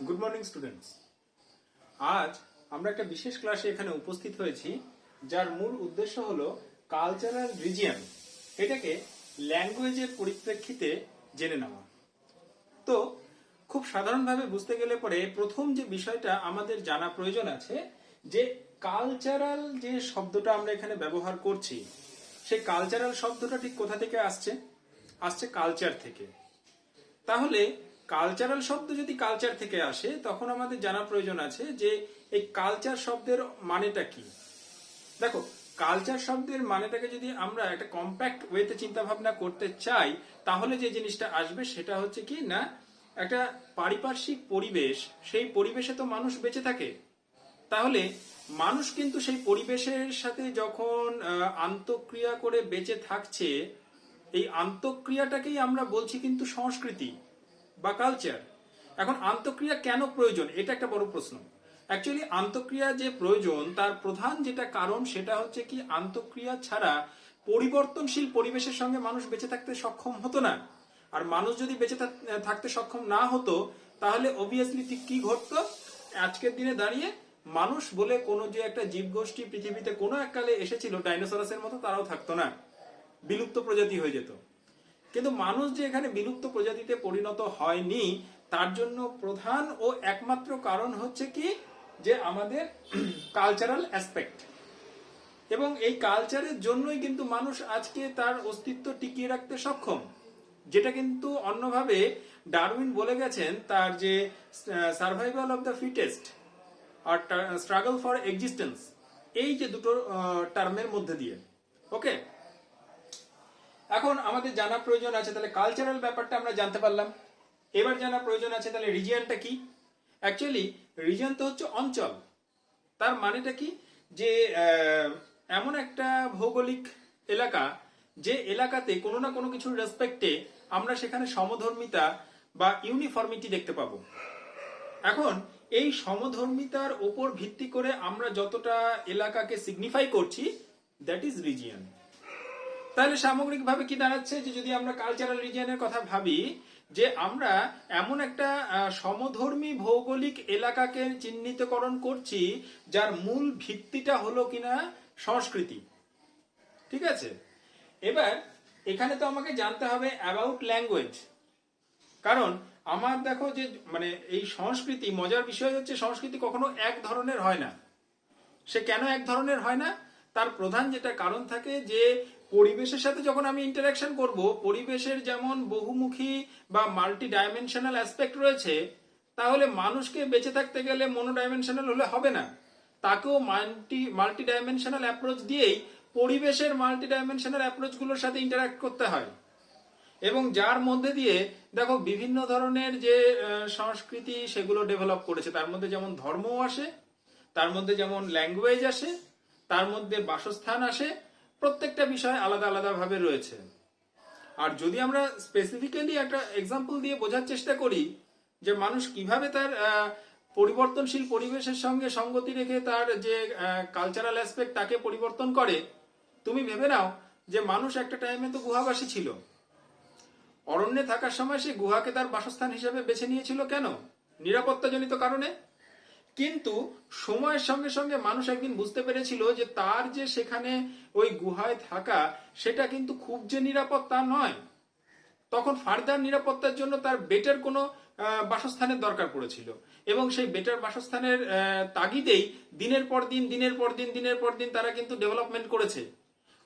Good morning students. আজ আমরা একটা বিশেষ ক্লাসে এখানে উপস্থিত হয়েছি যার মূল উদ্দেশ্য হলো কালচারাল রিজিয়ন, এটাকে ল্যাঙ্গুয়েজের পরিপ্রেক্ষিতে জেনে নেওয়া। তো খুব সাধারণভাবে বুঝতে গেলে পরে প্রথম যে বিষয়টা আমাদের জানা প্রয়োজন আছে যে কালচারাল যে শব্দটা আমরা এখানে ব্যবহার করছি, সেই কালচারাল শব্দটা ঠিক কোথা থেকে আসছে? আসছে কালচার থেকে। তাহলে কালচারাল শব্দ যদি কালচার থেকে আসে তখন আমাদের জানা প্রয়োজন আছে যে এই কালচার শব্দের মানেটা কি। দেখো, কালচার শব্দের মানেটাকে যদি আমরা একটা কম্প্যাক্ট ওয়েতে চিন্তা ভাবনা করতে চাই তাহলে যে জিনিসটা আসবে সেটা হচ্ছে কি না, একটা পারিপার্শ্বিক পরিবেশ, সেই পরিবেশে তো মানুষ বেঁচে থাকে। তাহলে মানুষ কিন্তু সেই পরিবেশের সাথে যখন আন্তঃক্রিয়া করে বেঁচে থাকছে, এই আন্তঃক্রিয়াটাকেই আমরা বলছি কিন্তু সংস্কৃতি বা কালচার। এখন আন্তঃক্রিয়া কেন প্রয়োজন, এটা একটা বড় প্রশ্ন। অ্যাকচুয়ালি আন্তঃক্রিয়া যে প্রয়োজন তার প্রধান যেটা কারণ সেটা হচ্ছে কি, আন্তঃক্রিয়া ছাড়া পরিবর্তনশীল পরিবেশের সঙ্গে মানুষ বেঁচে থাকতে সক্ষম হতো না। আর মানুষ যদি বেঁচে থাকতে সক্ষম না হতো তাহলে অবভিয়াসলি ঠিক কি ঘটতো? আজকের দিনে দাঁড়িয়ে মানুষ বলে কোনো যে একটা জীবগোষ্ঠী পৃথিবীতে কোনো এককালে এসেছিল ডাইনোসরাসের মতো, তারাও থাকতো না, বিলুপ্ত প্রজাতি হয়ে যেত। কিন্তু মানুষ যে এখানে বিলুপ্ত প্রজাতিতে পরিণত হয়নি তার জন্য প্রধান ও একমাত্র কারণ হচ্ছে কি, যে আমাদের কালচারাল অ্যাসপেক্ট। এবং এই কালচারের জন্যই কিন্তু মানুষ আজকে তার অস্তিত্ব টিকিয়ে রাখতে সক্ষম, যেটা কিন্তু অন্যভাবে ডারউইন বলে গেছেন তার যে সার্ভাইভাল অফ দ্য ফিটেস্ট আর স্ট্রাগল ফর এক্সিস্টেন্স, এই যে দুটো টার্মের মধ্যে দিয়ে। ওকে, এখন আমাদের জানা প্রয়োজন আছে, তাহলে কালচারাল ব্যাপারটা আমরা জানতে পারলাম। এবার জানা প্রয়োজন আছে তাহলে রিজিয়নটা কি। অ্যাকচুয়ালি রিজিয়ন তো হচ্ছে অঞ্চল। তার মানেটা কি, যে এমন একটা ভৌগোলিক এলাকা যে এলাকাতে কোনো না কোনো কিছুর রেসপেক্টে আমরা সেখানে সমধর্মিতা বা ইউনিফর্মিটি দেখতে পাবো। এখন এই সমধর্মিতার উপর ভিত্তি করে আমরা যতটা এলাকাকে সিগনিফাই করছি, দ্যাট ইজ রিজিয়ন। তাহলে সামগ্রিকভাবে কি দাঁড়াচ্ছে, যে যদি আমরা কালচারাল রিজিয়নের কথা ভাবি, যে আমরা এমন একটা সমধর্মী ভৌগোলিক এলাকাকে চিহ্নিতকরণ করছি যার মূল ভিত্তিটা হলো কিনা সংস্কৃতি। ঠিক আছে, এবার এখানে তো আমাকে জানতে হবে অ্যাবাউট ল্যাঙ্গুয়েজ। কারণ আমার দেখো যে মানে এই সংস্কৃতি, মজার বিষয় হচ্ছে সংস্কৃতি কখনো এক ধরনের হয় না। সে কেন এক ধরনের হয় না, তার প্রধান যেটা কারণ থাকে, যে পরিবেশের সাথে যখন আমি ইন্টারাকশন করব, পরিবেশের যেমন বহুমুখী বা মাল্টি ডাইমেনশনাল অ্যাসপেক্ট রয়েছে, তাহলে মানুষকে বেঁচে থাকতে গেলে মনোডাইমেনশনাল হলে হবে না, তাকেও মাল্টি ডাইমেনশনাল অ্যাপ্রোচ দিয়েই পরিবেশের মাল্টি ডাইমেনশনাল অ্যাপ্রোচগুলোর সাথে ইন্টারাক্ট করতে হয়। এবং যার মধ্যে দিয়ে দেখো বিভিন্ন ধরনের যে সংস্কৃতি সেগুলো ডেভেলপ করেছে, তার মধ্যে যেমন ধর্মও আসে, তার মধ্যে যেমন ল্যাঙ্গুয়েজ আসে, তার মধ্যে বাসস্থান আসে, প্রত্যেকটা বিষয় আলাদা আলাদা ভাবে রয়েছে। আর যদি আমরা স্পেসিফিক্যালি একটা এক্সাম্পল দিয়ে বোঝার চেষ্টা করি যে মানুষ কিভাবে তার পরিবর্তনশীল পরিবেশের সঙ্গে সঙ্গতি রেখে তার যে কালচারাল অ্যাসপেক্ট তাকে পরিবর্তন করে, তুমি ভেবে নাও যে মানুষ একটা টাইমে তো গুহাবাসী ছিল। অরণ্যে থাকার সময় সে গুহাকে তার বাসস্থান হিসেবে বেছে নিয়েছিল, কেন? নিরাপত্তাজনিত কারণে। কিন্তু সময়ের সঙ্গে সঙ্গে মানুষ একদিন বুঝতে পেরেছিল যে তার যে সেখানে ওই গুহায় থাকা সেটা কিন্তু খুব যে নিরাপদ তা নয়। তখন ফার্দার নিরাপত্তার জন্য তার বেটার কোনো বাসস্থানের দরকার পড়েছিল, এবং সেই বেটার বাসস্থানের তাগিদেই দিনের পর দিন তারা কিন্তু ডেভেলপমেন্ট করেছে।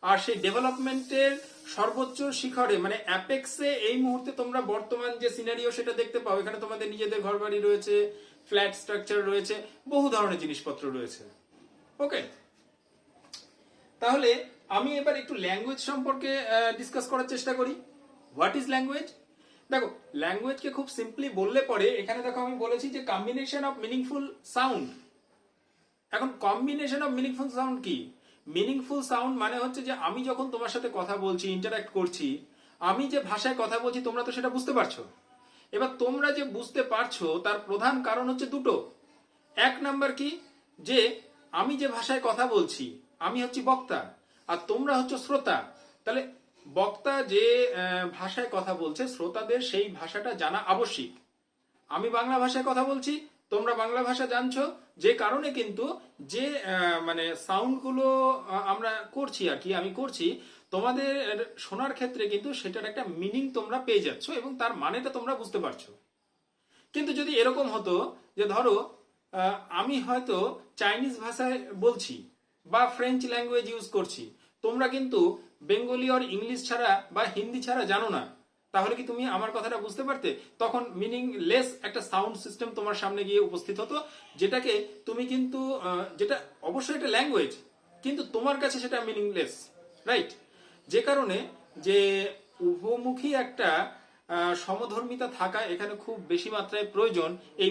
আর সেই ডেভেলপমেন্টের সর্বোচ্চ শিখরে মানে অ্যাপেক্সে এই মুহূর্তে তোমরা বর্তমান যে সিনারিও সেটা দেখতে পাও। এখানে তোমাদের নিজেদের ঘরবাড়ি রয়েছে, ফ্ল্যাট স্ট্রাকচার রয়েছে, বহু ধরনের জিনিসপত্র রয়েছে। ওকে, তাহলে আমি এবার একটু ল্যাঙ্গুয়েজ সম্পর্কে ডিসকাস করার চেষ্টা করি। What is language? দেখো, ল্যাঙ্গুয়েজকে খুব সিম্পলি বললে পরে এখানে দেখো আমি বলেছি যে কম্বিনেশন অফ মিনিংফুল সাউন্ড। এখন কম্বিনেশন অফ মিনিংফুল সাউন্ড কি? মিনিংফুল সাউন্ড মানে হচ্ছে যে আমি যখন তোমার সাথে কথা বলছি, ইন্টারাক্ট করছি, আমি যে ভাষায় কথা বলছি তোমরা তো সেটা বুঝতে পারছো। এবার তোমরা যে বুঝতে পারছো তার প্রধান কারণ হচ্ছে দুটো। এক নাম্বার কি, যে আমি যে ভাষায় কথা বলছি আমি হচ্ছি বক্তা আর তোমরা হচ্ছে শ্রোতা। তাহলে বক্তা যে ভাষায় কথা বলছে শ্রোতাদের সেই ভাষাটা জানা আবশ্যিক। আমি বাংলা ভাষায় কথা বলছি, তোমরা বাংলা ভাষা জানছো, যে কারণে কিন্তু যে মানে সাউন্ডগুলো আমরা করছি আর কি, আমি করছি, তোমাদের শোনার ক্ষেত্রে কিন্তু সেটার একটা মিনিং তোমরা পেয়ে যাচ্ছ এবং তার মানেটা তোমরা বুঝতে পারছো। কিন্তু যদি এরকম হতো যে ধরো আমি হয়তো চাইনিজ ভাষায় বলছি বা ফ্রেঞ্চ ল্যাঙ্গুয়েজ ইউজ করছি, তোমরা কিন্তু বেঙ্গলি আর ইংলিশ ছাড়া বা হিন্দি ছাড়া জানো না, তাহলে কি তুমি আমার কথাটা বুঝতে পারতে? তখন মিনিংলেস একটা সাউন্ড সিস্টেম তোমার সামনে গিয়ে উপস্থিত হতো, যেটাকে তুমি কিন্তু যেটা অবশ্যই একটা ল্যাঙ্গুয়েজ, কিন্তু তোমার কাছে সেটা মিনিংলেস, রাইট? যে কারণে যে উভমুখী একটা সমধর্মিতা থাকা এখানে খুব বেশি মাত্রায় প্রয়োজন এই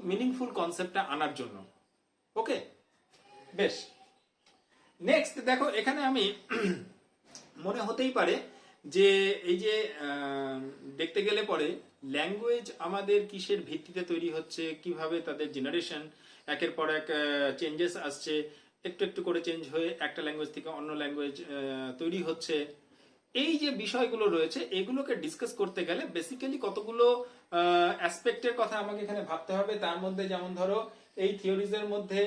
মিনিংফুল কনসেপ্টটা আনার জন্য। ওকে, বেশ। নেক্সট দেখো, এখানে আমি মনে হতেই পারে যে এই যে দেখতে গেলে পরে ল্যাঙ্গুয়েজ আমাদের কিসের ভিত্তিতে তৈরি হচ্ছে, কিভাবে তাদের জেনারেশন একের পর এক চেঞ্জেস আসছে, একটু একটু করে চেঞ্জ হয়ে একটা ল্যাঙ্গুয়েজ থেকে অন্য ল্যাঙ্গুয়েজ তৈরি হচ্ছে, এই যে বিষয়গুলো রয়েছে এগুলোকে ডিসকাস করতে গেলে বেসিক্যালি কতগুলো অ্যাসপেক্টের কথা আমাকে এখানে ভাবতে হবে। তার মধ্যে যেমন ধরো এই থিওরিজের মধ্যে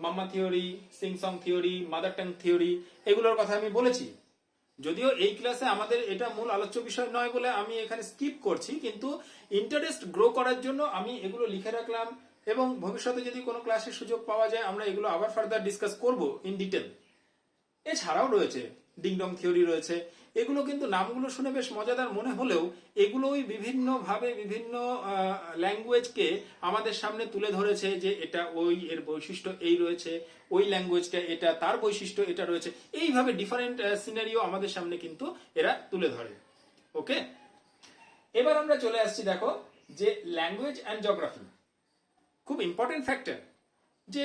mamma theory, singsong theory, mother tongue theory, এগুলোর কথা আমি বলেছি। যদিও এই ক্লাসে আমাদের এটা মূল আলোচ্য বিষয় নয় বলে আমি এখানে স্কিপ করছি, কিন্তু ইন্টারেস্ট গ্রো করার জন্য আমি এগুলো লিখে রাখলাম এবং ভবিষ্যতে যদি কোনো ক্লাসের সুযোগ পাওয়া যায় আমরা এগুলো আবার ফার্দার ডিসকাস করব ইন ডিটেল। এছাড়াও রয়েছে ডিংডং থিওরি রয়েছে, এগুলো কিন্তু নামগুলো শুনে বেশ মজাদার মনে হলেও এগুলোই বিভিন্নভাবে বিভিন্ন ল্যাঙ্গুয়েজকে আমাদের সামনে তুলে ধরেছে যে এটা ওই, এর বৈশিষ্ট্য এই রয়েছে, ওই ল্যাঙ্গুয়েজটা এটা, তার বৈশিষ্ট্য এটা রয়েছে, এইভাবে ডিফারেন্ট সিনারিও আমাদের সামনে কিন্তু এরা তুলে ধরে। ওকে, এবার আমরা চলে আসছি দেখো যে ল্যাঙ্গুয়েজ অ্যান্ড জিওগ্রাফি খুব ইম্পর্টেন্ট ফ্যাক্টর। যে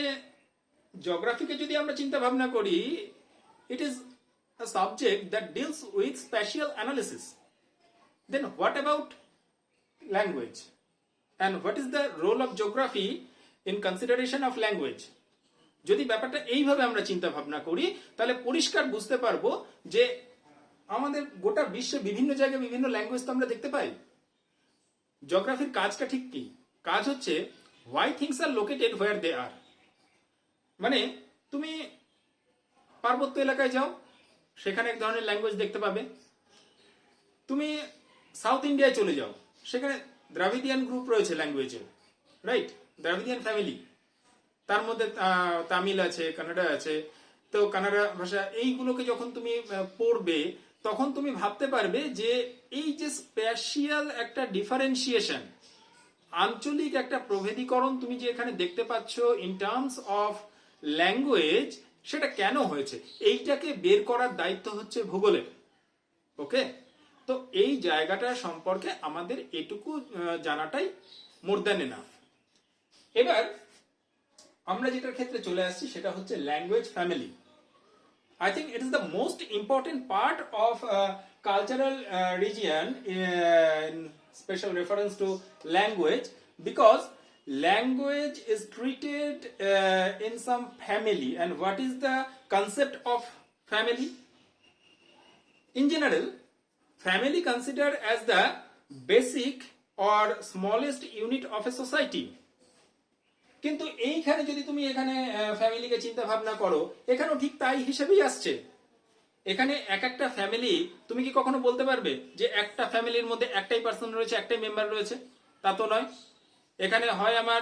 জিওগ্রাফিকে যদি আমরা চিন্তা ভাবনা করি, it is a subject that deals with spatial analysis. Then what about language? And what is the role of geography in consideration of language? যদি ব্যাপারটা এইভাবে আমরা চিন্তা ভাবনা করি তাহলে পরিষ্কার বুঝতে পারবো যে আমাদের গোটা বিশ্বে বিভিন্ন জায়গায় বিভিন্ন ল্যাঙ্গুয়েজ তো আমরা দেখতে পাই। জিওগ্রাফির কাজটা ঠিক কি? কাজ হচ্ছে why things are located where they are. মানে তুমি পার্বত্য এলাকায় যাও, সেখানে এক ধরনের ল্যাঙ্গুয়েজ দেখতে পাবে। তুমি সাউথ ইন্ডিয়ায় চলে যাও, সেখানে দ্রাভিডিয়ান গ্রুপ রয়েছে ল্যাঙ্গুয়েজের, রাইট? দ্রাভিডিয়ান ফ্যামিলি, তার মধ্যে তামিল আছে, কানাডা আছে। তো কানাডা ভাষা, এইগুলোকে যখন তুমি পড়বে তখন তুমি ভাবতে পারবে যে এই যে স্পেশিয়াল একটা ডিফারেন্সিয়েশন, আঞ্চলিক একটা প্রভেদীকরণ তুমি যে এখানে দেখতে পাচ্ছ ইন টার্মস অফ ল্যাঙ্গুয়েজ, সেটা কেন হয়েছে এইটাকে বের করার দায়িত্ব হচ্ছে ভূগোলের। ওকে, তো এই জায়গাটা সম্পর্কে আমাদের এটুকু জানাটাই মোর দ্যান এনাফ। এবার আমরা যেটার ক্ষেত্রে চলে আসছি সেটা হচ্ছে language family. I think it is the most important part of cultural region in special reference to language, because language is treated in some family. And what is the concept of family? In general, family considered as the basic or smallest unit of a society. কিন্তু এইখানে যদি তুমি এখানে ফ্যামিলিকে চিন্তা ভাবনা করো, এখানেও ঠিক তাই হিসেবেই আসছে। এখানে এক একটা ফ্যামিলি, তুমি কি কখনো বলতে পারবে যে একটা ফ্যামিলির মধ্যে একটাই পার্সন রয়েছে, একটাই মেম্বার রয়েছে? তা তো নয়। এখানে হয় আমার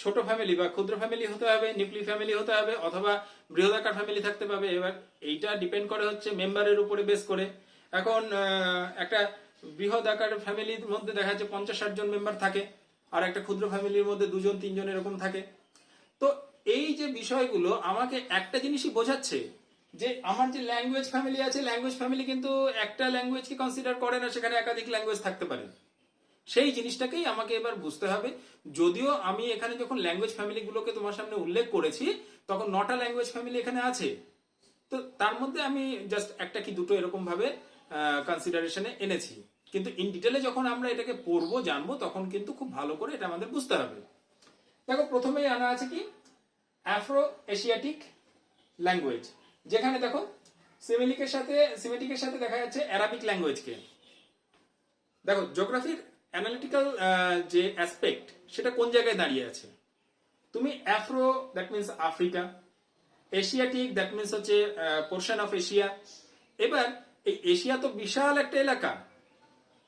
ছোট ফ্যামিলি বা ক্ষুদ্র ফ্যামিলি হতে হবে, নিউক্লিয়ার ফ্যামিলি হতে হবে, অথবা বৃহদাকার ফ্যামিলি থাকতে পাবে। এবার এইটা ডিপেন্ড করে হচ্ছে মেম্বারের উপরে বেস করে। এখন একটা বৃহৎ আকার ফ্যামিলির মধ্যে দেখা যাচ্ছে 50-60 জন মেম্বার থাকে, আর একটা ক্ষুদ্র ফ্যামিলির মধ্যে 2-3 জন এরকম থাকে। তো এই যে বিষয়গুলো আমাকে একটা জিনিসই বোঝাচ্ছে যে আমার যে ল্যাঙ্গুয়েজ ফ্যামিলি আছে, ল্যাঙ্গুয়েজ ফ্যামিলি কিন্তু একটা ল্যাঙ্গুয়েজকে কনসিডার করে না, সেখানে একাধিক ল্যাঙ্গুয়েজ থাকতে পারে। সেই জিনিসটাকেই আমাকে এবার বুঝতে হবে। যদিও আমি এখানে যখন ল্যাঙ্গুয়েজ ফ্যামিলিগুলোকে তোমার সামনে উল্লেখ করেছি তখন 9টা ল্যাঙ্গুয়েজ ফ্যামিলি এখানে আছে, তো তার মধ্যে আমি জাস্ট একটা কি দুটো এরকম ভাবে কনসিডারেশনে এনেছি। কিন্তু ইন ডিটেলে যখন আমরা এটাকে পড়বো, জানবো, তখন কিন্তু খুব ভালো করে এটা আমাদের বুঝতে হবে। দেখো, প্রথমেই আনা আছে কি আফ্রো এশিয়াটিক ল্যাঙ্গুয়েজ, যেখানে দেখো সিমেটিকের সাথে দেখা যাচ্ছে অ্যারাবিক ল্যাঙ্গুয়েজকে। দেখো, জিওগ্রাফির অ্যানালিটিক্যাল যে অ্যাসপেক্ট সেটা কোন জায়গায় দাঁড়িয়ে আছে। তুমি Afro that means Africa, Asiatic that means হচ্ছে পোর্শন অফ এশিয়া। এবার এই এশিয়া তো বিশাল একটা এলাকা,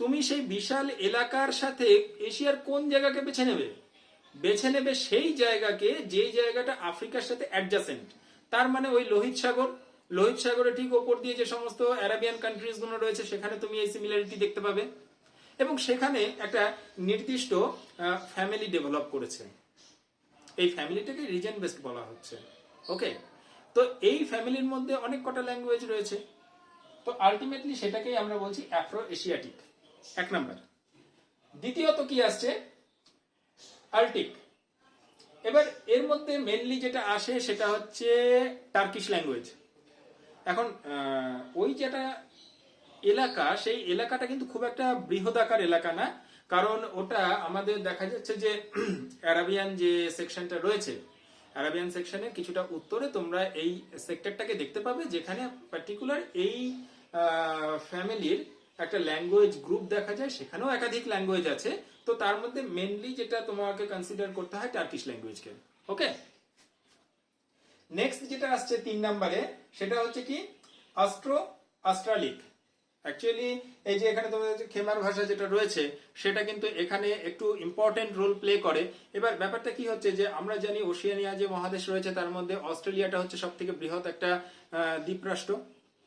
তুমি সেই বিশাল এলাকার সাথে এশিয়ার কোন জায়গাকে বেছে নেবে? বেছে নেবে সেই জায়গাকে যেই জায়গাটা আফ্রিকার সাথে অ্যাডজাসেন্ট। তার মানে ওই লোহিত সাগর, লোহিত সাগরের ঠিক ওপর দিয়ে যে সমস্ত অ্যারাবিয়ান কান্ট্রিজ গুলো রয়েছে সেখানে তুমি এই সিমিলারিটি দেখতে পাবে, এবং সেখানে একটা নির্দিষ্ট ফ্যামিলি ডেভেলপ করেছে। এই ফ্যামিলিটাকে রিজন বেসড বলা হচ্ছে। ওকে, তো এই ফ্যামিলির মধ্যে অনেক কটা ল্যাঙ্গুয়েজ রয়েছে, তো আলটিমেটলি সেটাকেই আমরা বলছি আফ্রো এশিয়াটিক, এক নাম্বার। দ্বিতীয়ত কি আসছে? আল্টিক। এবার এর মধ্যে মেনলি যেটা আসে সেটা হচ্ছে টার্কিশ ল্যাঙ্গুয়েজ। এখন ওই যেটা এলাকা, সেই এলাকাটা কিন্তু খুব একটা বৃহদাকার এলাকা না, কারণ ওটা আমাদের দেখা যাচ্ছে যে অ্যারাবিয়ান যে সেকশনটা রয়েছে, অ্যারাবিয়ান সেকশনের কিছুটা উত্তরে তোমরা এই সেক্টরটাকে দেখতে পাবে, যেখানে পার্টিকুলার এই ফ্যামিলির একটা ল্যাঙ্গুয়েজ গ্রুপ দেখা যায়। সেখানেও একাধিক ল্যাঙ্গুয়েজ আছে, তো তার মধ্যে মেনলি যেটা তোমাকে কনসিডার করতে হয় টার্কিশ ল্যাঙ্গুয়েজকে। ওকে, নেক্সট যেটা আসছে 3 নম্বরে সেটা হচ্ছে কি অস্ট্রালিক। অ্যাকচুয়ালি এই যে এখানে তোমাদের খেমার ভাষা যেটা রয়েছে সেটা কিন্তু এখানে একটু ইম্পর্টেন্ট রোল প্লে করে। এবার ব্যাপারটা কি হচ্ছে যে আমরা জানি ওশিয়ানিয়া যে মহাদেশ রয়েছে তার মধ্যে অস্ট্রেলিয়াটা হচ্ছে সব থেকে বৃহৎ একটা দ্বীপরাষ্ট্র,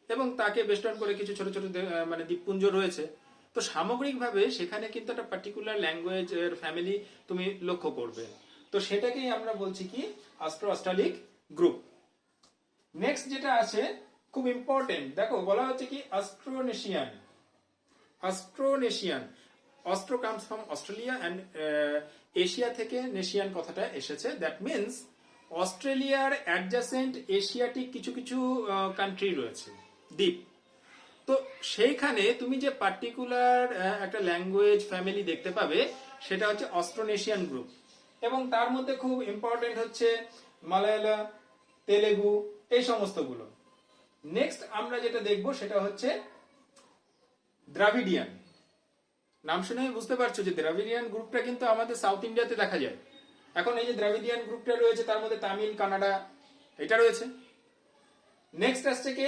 এবং তাকে বেষ্টন করে কিছু ছোট ছোট মানে দ্বীপপুঞ্জ রয়েছে। তো সামগ্রিকভাবে সেখানে কিন্তু একটা পার্টিকুলার ল্যাঙ্গুয়েজ এর ফ্যামিলি তুমি লক্ষ্য করবে, তো সেটাকেই আমরা বলছি কি অস্ট্রালিক গ্রুপ। নেক্সট যেটা আছে খুব ইম্পর্টেন্ট, দেখো বলা হচ্ছে কি Austronesian. Austronesian, Austro comes from Australia and Asia থেকে নেশিয়ান কথাটা এসেছে। দ্যাট মিনস অস্ট্রেলিয়ার অ্যাডজাসেন্ট এশিয়াটিক কিছু কিছু কান্ট্রি রয়েছে, দ্বীপ। তো সেইখানে তুমি যে পার্টিকুলার একটা ল্যাঙ্গুয়েজ ফ্যামিলি দেখতে পাবে সেটা হচ্ছে অস্ট্রোনেশিয়ান গ্রুপ, এবং তার মধ্যে খুব ইম্পর্টেন্ট হচ্ছে মালায়ালা, তেলেগু, এই সমস্তগুলো। নেক্সট আমরা যেটা দেখবো সেটা হচ্ছে দ্রাভিডিয়ান। নাম শুনে বুঝতে পারছো যে দ্রাভিডিয়ান গ্রুপটা কিন্তু আমাদের সাউথ ইন্ডিয়াতে দেখা যায়। এখন এই যে দ্রাভিডিয়ান গ্রুপটা রয়েছে তার মধ্যে তামিল, কানাডা এটা রয়েছে। নেক্সট আসছে কে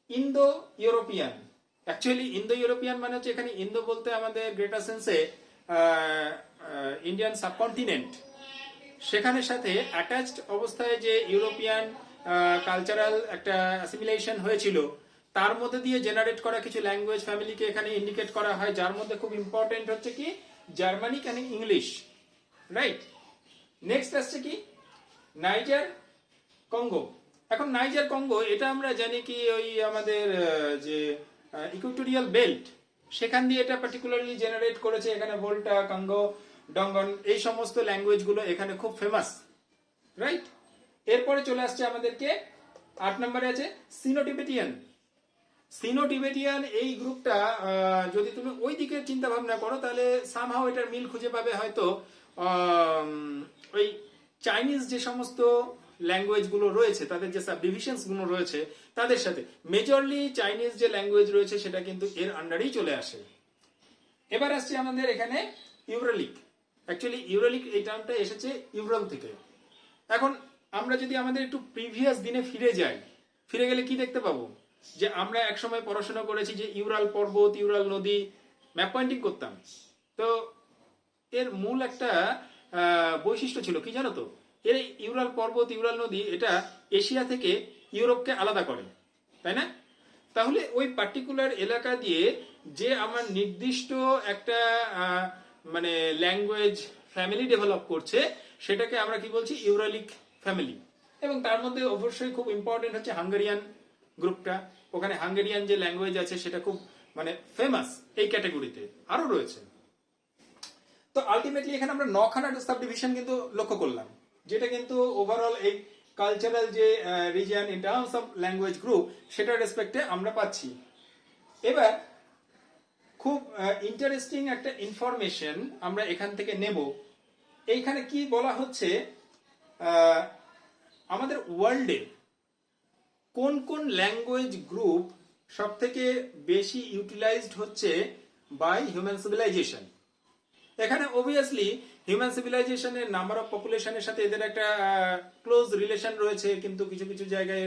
Indo European. Actually Indo European মানে হচ্ছে এখানে ইন্দো বলতে আমাদের গ্রেটার সেন্সে ইন্ডিয়ান সাবকন্টিনেন্ট, সেখানে সাথে অ্যাটাচড অবস্থায় যে ইউরোপিয়ান কালচারাল একটা অ্যাসিমিলেশন হয়েছিল তার মধ্যে দিয়ে জেনারেট করা কিছু ল্যাঙ্গুয়েজ ফ্যামিলিকে এখানে ইন্ডিকেট করা হয়, যার মধ্যে খুব ইম্পর্টেন্ট হচ্ছে কি Germanic and English, right. Next আসছে কি নাইজার কঙ্গো। এখন নাইজার কঙ্গো এটা আমরা জানি কি ওই আমাদের যে ইকুইটোরিয়াল বেল্ট সেখান দিয়ে এটা পার্টিকুলারলি জেনারেট করেছে। এখানে ভোল্টা, কঙ্গো, ডঙ্গন এই সমস্ত ল্যাঙ্গুয়েজ গুলো এখানে খুব ফেমাস, রাইট। এরপরে চলে আসছে আমাদেরকে 8 নম্বরে আছে সিনো টিবেটিয়ান। সিনো টিবেটিয়ান এই গ্রুপটা যদি তুমি ওই দিকে চিন্তা ভাবনা করো তাহলে সামহাও এটার মিল খুঁজে পাবে হয়তো ওই চাইনিজ যে সমস্ত ল্যাঙ্গুয়েজ গুলো রয়েছে তাদের যে সাবডিভিশনস গুলো রয়েছে তাদের সাথে। মেজরলি চাইনিজ যে ল্যাঙ্গুয়েজ রয়েছে সেটা কিন্তু এর আন্ডারেই চলে আসে। এবার আসছে আমাদের এখানে ইউরালিক। অ্যাকচুয়ালি ইউরালিক এই টার্মটা এসেছে ইউরাল থেকে। এখন আমরা যদি আমাদের একটু প্রিভিয়াস দিনে ফিরে যাই, ফিরে গেলে কি দেখতে পাবো যে আমরা একসময় পড়াশোনা করেছি যে ইউরাল পর্বত, ইউরাল নদী, ম্যাপ পয়েন্টিং করতাম। তো এর মূল একটা বৈশিষ্ট্য ছিল কি জানো তো, এর ইউরাল পর্বত, ইউরাল নদী এটা এশিয়া থেকে ইউরোপকে আলাদা করে, তাই না? তাহলে ওই পার্টিকুলার এলাকা দিয়ে যে আমার নির্দিষ্ট একটা মানে ল্যাঙ্গুয়েজ ফ্যামিলি ডেভেলপ করছে সেটাকে আমরা কি বলছি ইউরালিক ফ্যামিলি। এবং তার মধ্যে অবশ্যই খুব ইম্পর্টেন্ট হচ্ছে হাঙ্গেরিয়ান গ্রুপটা। ওখানে হাঙ্গেরিয়ান যে ল্যাঙ্গুয়েজ আছে সেটা খুব মানে ফেমাস এই ক্যাটাগরিতে, আরো রয়েছে। তো আলটিমেটলি এখানে আমরা 9খানা সাবডিভিশন কিন্তু লক্ষ্য করলাম, যেটা কিন্তু ওভারঅল এই কালচারাল যে region in terms of language group সেটার রেসপেক্টে আমরা পাচ্ছি। এবার খুব ইন্টারেস্টিং একটা ইনফরমেশন আমরা এখান থেকে নেব। এইখানে কি বলা হচ্ছে আমাদের ওয়ার্ল্ডে কোন কোন ল্যাঙ্গুয়েজ গ্রুপ সব থেকে বেশি ইউটিলাইজড হচ্ছে বাই হিউম্যান সিভিলাইজেশন। এখানে অবভিয়াসলি হিউম্যান সিভিলাইজেশনের নাম্বার অফ পপুলেশনের সাথে এদের একটা ক্লোজ রিলেশন রয়েছে, কিন্তু কিছু কিছু জায়গায়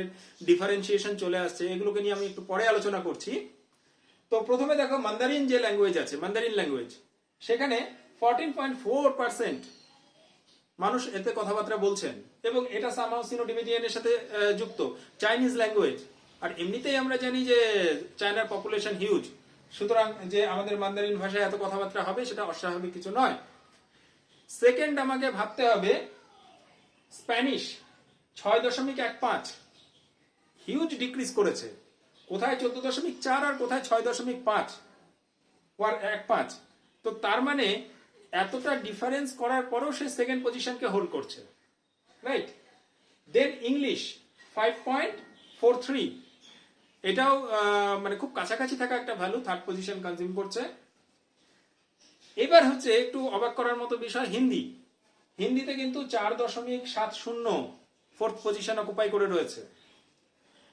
ডিফারেন্সিয়েশন চলে আসছে, এগুলোকে নিয়ে আমি একটু পরে আলোচনা করছি। তো প্রথমে দেখো মান্দারিন যে ল্যাঙ্গুয়েজ আছে, মান্দারিন ল্যাঙ্গুয়েজ, সেখানে 14.4% মানুষ এতে কথাবার্তা বলছেন, এবং এটা সামহাউ সিনো-টিবেটিয়ানের সাথে যুক্ত। চাইনিজ ল্যাঙ্গুয়েজ, আর এমনিতেই আমরা জানি যে চায়নার পপুলেশন হিউজ, সুতরাং যে আমাদের মান্দারিন ভাষায় এত কথাবার্তা হবে সেটা অস্বাভাবিক কিছু নয়। সেকেন্ড আমাকে ভাবতে হবে স্প্যানিশ, 6.15, হিউজ ডিক্রিজ করেছে, কোথায় 14.4 আর কোথায় 6.5 1.5। তো তার মানে এতটা ডিফারেন্স করার পরেও সে সেকেন্ড পজিশনকে হোল্ড করছে, রাইট। দেন ইংলিশ 5.43, এটাও মানে খুব কাছাকাছি থাকা একটা ভ্যালু, থার্ড পজিশন কনজিউম করছে। এবার হচ্ছে একটু অবাক করার মতো বিষয় হিন্দি, হিন্দিতে কিন্তু 4.70 ফোর্থ পজিশন অকুপাই করে রয়েছে।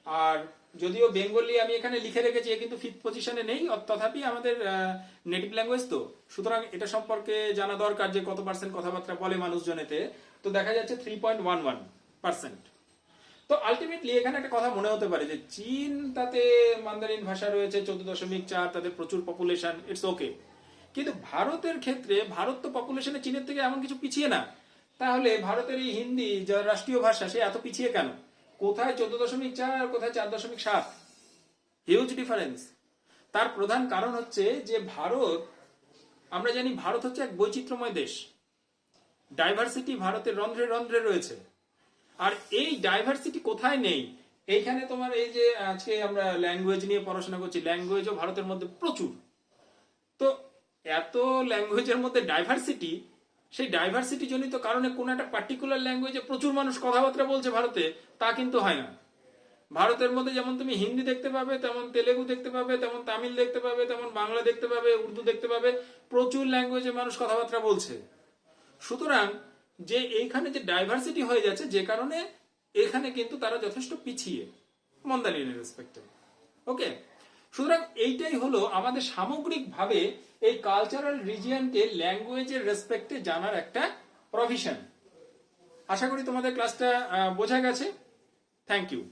আর যদিও বেঙ্গলি আমি এখানে লিখে রেখেছি, কিন্তু ফিফথ পজিশনে নেই, তথাপি আমাদের নেটিভ ল্যাঙ্গুয়েজ, তো সুতরাং এটা সম্পর্কে জানা দরকার যে কত পার্সেন্ট কথাবার্তা বলে মানুষজন এতে। তো দেখা যাচ্ছে 3.11%। তো আলটিমেটলি এখানে একটা কথা মনে হতে পারে যে চীন, তাতে মান্দারিন ভাষা রয়েছে 14.4, তাদের প্রচুর পপুলেশন, ইটস ওকে। কিন্তু ভারতের ক্ষেত্রে, ভারত তো পপুলেশনে চীনের থেকে এমন কিছু পিছিয়ে না, তাহলে ভারতের এই হিন্দি যা রাষ্ট্রীয় ভাষা, সে এত পিছিয়ে কেন? কোথায় 14.4 আর কোথায় 4.7, হিউজ ডিফারেন্স। তার প্রধান কারণ হচ্ছে যে ভারত, আমরা জানি ভারত হচ্ছে এক বৈচিত্র্যময় দেশ, ডাইভার্সিটি ভারতের রন্ধ্রে রন্ধ্রে রয়েছে। আর এই ডাইভার্সিটি কোথায় নেই? এইখানে তোমার এই যে আজকে আমরা ল্যাঙ্গুয়েজ নিয়ে পড়াশোনা করছি, ল্যাঙ্গুয়েজও ভারতের মধ্যে প্রচুর। তো এত ল্যাঙ্গুয়েজের মধ্যে ডাইভার্সিটি, সেই ডাইভার্সিটি জনিত কারণে কোন একটা পার্টিকুলার ল্যাঙ্গুয়েজে প্রচুর মানুষ কথাবার্তা বলছে ভারতে, তা কিন্তু হয় না। ভারতের মধ্যে যেমন তুমি হিন্দি দেখতে পাবে, তেমন তেলেগু দেখতে পাবে, তেমন তামিল দেখতে পাবে, তেমন বাংলা দেখতে পাবে, উর্দু দেখতে পাবে, প্রচুর ল্যাঙ্গুয়েজে মানুষ কথাবার্তা বলছে। সুতরাং যে এইখানে যে ডাইভার্সিটি হয়ে যাচ্ছে, যে কারণে এখানে কিন্তু তারা যথেষ্ট পিছিয়ে মন্দারিনের রেসপেক্টে। ওকে, সুতরাং এইটাই হলো আমাদের সামগ্রিকভাবে এই কালচারাল রিজিয়নকে ল্যাঙ্গুয়েজের রেসপেক্টে জানার একটা প্রভিশন। আশা করি তোমাদের ক্লাসটা বোঝা গেছে। Thank you.